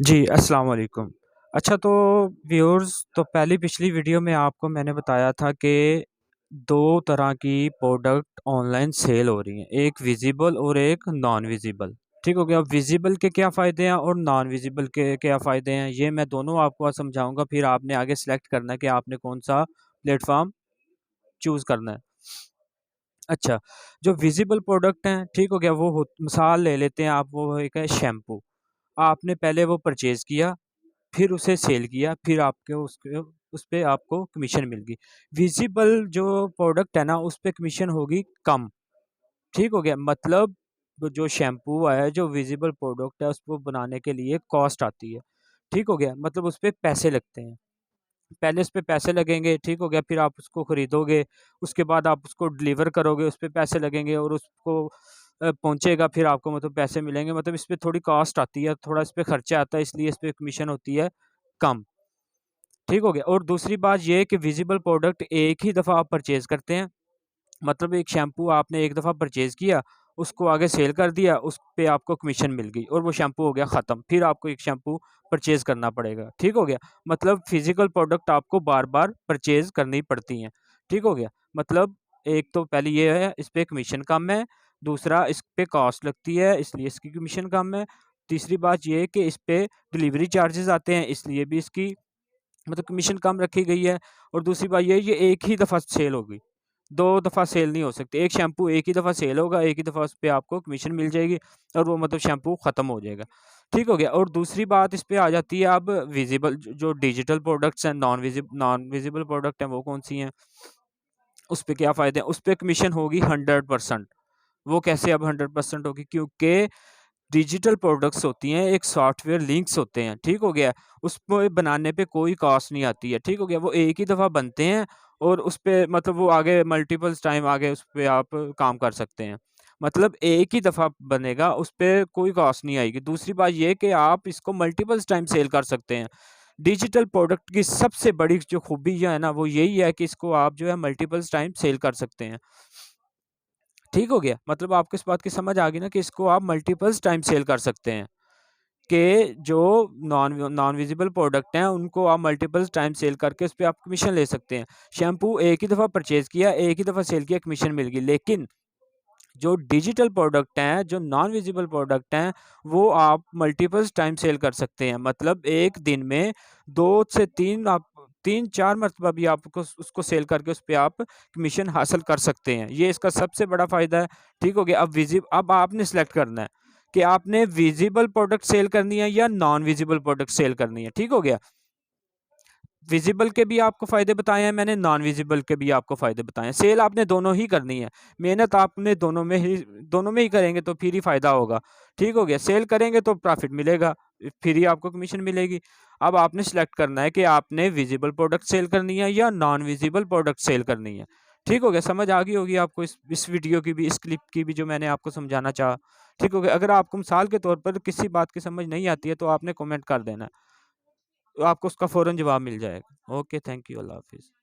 जी, अस्सलाम वालेकुम। अच्छा तो व्यूअर्स तो पहली पिछली वीडियो में आपको मैंने बताया था कि 2 तरह की प्रोडक्ट ऑनलाइन सेल हो रही हैं, एक विज़िबल और एक नॉन विज़िबल। ठीक हो गया? विज़िबल के क्या फ़ायदे हैं और नॉन विज़िबल के क्या फ़ायदे हैं, ये मैं दोनों आपको आज समझाऊँगा, फिर आपने आगे सेलेक्ट करना है कि आपने कौन-सा प्लेटफ़ॉर्म चूज़ करना है। अच्छा, जो विज़िबल प्रोडक्ट हैं, ठीक हो गया? वो हो मिसाल ले लेते हैं आप, वो एक है शैम्पू। आपने पहले वो परचेज़ किया, फिर उसे सेल किया, फिर आपके उसके उस पे आपको कमीशन मिल गई। विज़िबल जो प्रोडक्ट है ना, उस पे कमीशन होगी कम, ठीक हो गया? मतलब वो जो शैम्पू है, जो विज़िबल प्रोडक्ट है, उसको बनाने के लिए कॉस्ट आती है, ठीक हो गया? मतलब उस पे पैसे लगते हैं। पहले उस पे पैसे लगेंगे, ठीक हो गया? फिर आप उसको खरीदोगे, उसके बाद आप उसको डिलीवर करोगे, उस पे पैसे लगेंगे और उसको पहुँचेगा, फिर आपको मतलब पैसे मिलेंगे। मतलब इस पे थोड़ी कॉस्ट आती है, थोड़ा इस पे खर्चा आता है, इसलिए इस पे कमीशन होती है कम। ठीक हो गया। और दूसरी बात ये है कि विज़िबल प्रोडक्ट एक ही दफ़ा आप परचेज़ करते हैं। मतलब एक शैम्पू आपने एक दफ़ा परचेज़ किया, उसको आगे सेल कर दिया, उस पे आपको कमीशन मिल गई और वो शैम्पू हो गया ख़त्म। फिर आपको एक शैम्पू परचेज़ करना पड़ेगा, ठीक हो गया? मतलब फ़िज़िकल प्रोडक्ट आपको बार-बार परचेज़ करनी पड़ती हैं, ठीक हो गया? मतलब एक तो पहले ये है, इस पे कमीशन कम है, दूसरा इस पे कॉस्ट लगती है, इसलिए इसकी कमीशन कम है। तीसरी बात ये है कि इस पे डिलीवरी चार्जेज़ आते हैं, इसलिए भी इसकी मतलब कमीशन कम रखी गई है। और दूसरी बात ये है, ये एक ही दफ़ा सेल होगी, 2 दफ़ा सेल नहीं हो सकती। एक शैम्पू एक ही दफ़ा सेल होगा, एक ही दफ़ा उस पे आपको कमीशन मिल जाएगी और वो मतलब शैम्पू ख़त्म हो जाएगा। ठीक हो गया? और दूसरी बात इस पे आ जाती है अब विज़िबल जो डिजिटल प्रोडक्ट्स हैं, नॉन विज़िबल प्रोडक्ट हैं, वो कौन-सी हैं? उस पे क्या फ़ायदे हैं? उस पे कमीशन होगी 100%। वो कैसे अब 100% होगी? क्योंकि डिजिटल प्रोडक्ट्स होती हैं, एक सॉफ्टवेयर लिंक्स होते हैं, ठीक हो गया? उसको बनाने पे कोई कॉस्ट नहीं आती है, ठीक हो गया? वो एक ही दफ़ा बनते हैं और उस पे मतलब वो आगे मल्टीपल्स टाइम आगे उस पे आप काम कर सकते हैं। मतलब एक ही दफ़ा बनेगा, उस पे कोई कॉस्ट नहीं आएगी। दूसरी बात ये है कि आप इसको मल्टीपल्स टाइम सेल कर सकते हैं। डिजिटल प्रोडक्ट की सबसे बड़ी जो खूबी जो है ना, वो यही है कि इसको आप जो है मल्टीपल्स टाइम सेल कर सकते हैं। ठीक हो गया? मतलब आपको इस बात की समझ आ गई ना कि इसको आप मल्टीपल्स टाइम सेल कर सकते हैं, कि जो नॉन विजिबल प्रोडक्ट हैं, उनको आप मल्टीपल्स टाइम सेल करके उसपे आप कमीशन ले सकते हैं। शैम्पू एक ही दफ़ा परचेज़ किया, एक ही दफ़ा सेल किया, कमीशन मिल गई। लेकिन जो डिजिटल प्रोडक्ट हैं, जो नॉन विजिबल प्रोडक्ट हैं, वो आप मल्टीपल्स टाइम सेल कर सकते हैं। मतलब एक दिन में 2 से 3 आप 3-4 मर्तबा भी आपको उसको सेल करके उस पे आप कमीशन हासिल कर सकते हैं। ये इसका सबसे बड़ा फ़ायदा है। ठीक हो गया? अब आपने सेलेक्ट करना है कि आपने विजिबल प्रोडक्ट सेल करनी है या नॉन विजिबल प्रोडक्ट सेल करनी है। ठीक हो गया? विज़िबल के भी आपको फ़ायदे बताए हैं मैंने, नॉन विज़िबल के भी आपको फ़ायदे बताए हैं। सेल आपने दोनों ही करनी है। मेहनत आपने दोनों में ही करेंगे तो फिर ही फ़ायदा होगा। ठीक हो गया? सेल करेंगे तो प्रॉफ़िट मिलेगा, फिर ही आपको कमीशन मिलेगी। अब आपने सेलेक्ट करना है कि आपने विज़िबल प्रोडक्ट सेल करनी है या नॉन विज़िबल प्रोडक्ट सेल करनी है। ठीक हो गया? समझ आ गई होगी आपको इस वीडियो की भी, इस क्लिप की भी जो मैंने आपको समझाना चाहा। ठीक हो गया? अगर आपको मिसाल के तौर पर किसी बात की समझ नहीं आती है तो आपने कमेंट कर देना है। तो आपको उसका फ़ौरन जवाब मिल जाएगा। ओके, थैंक यू, अल्लाह हाफ़िज़।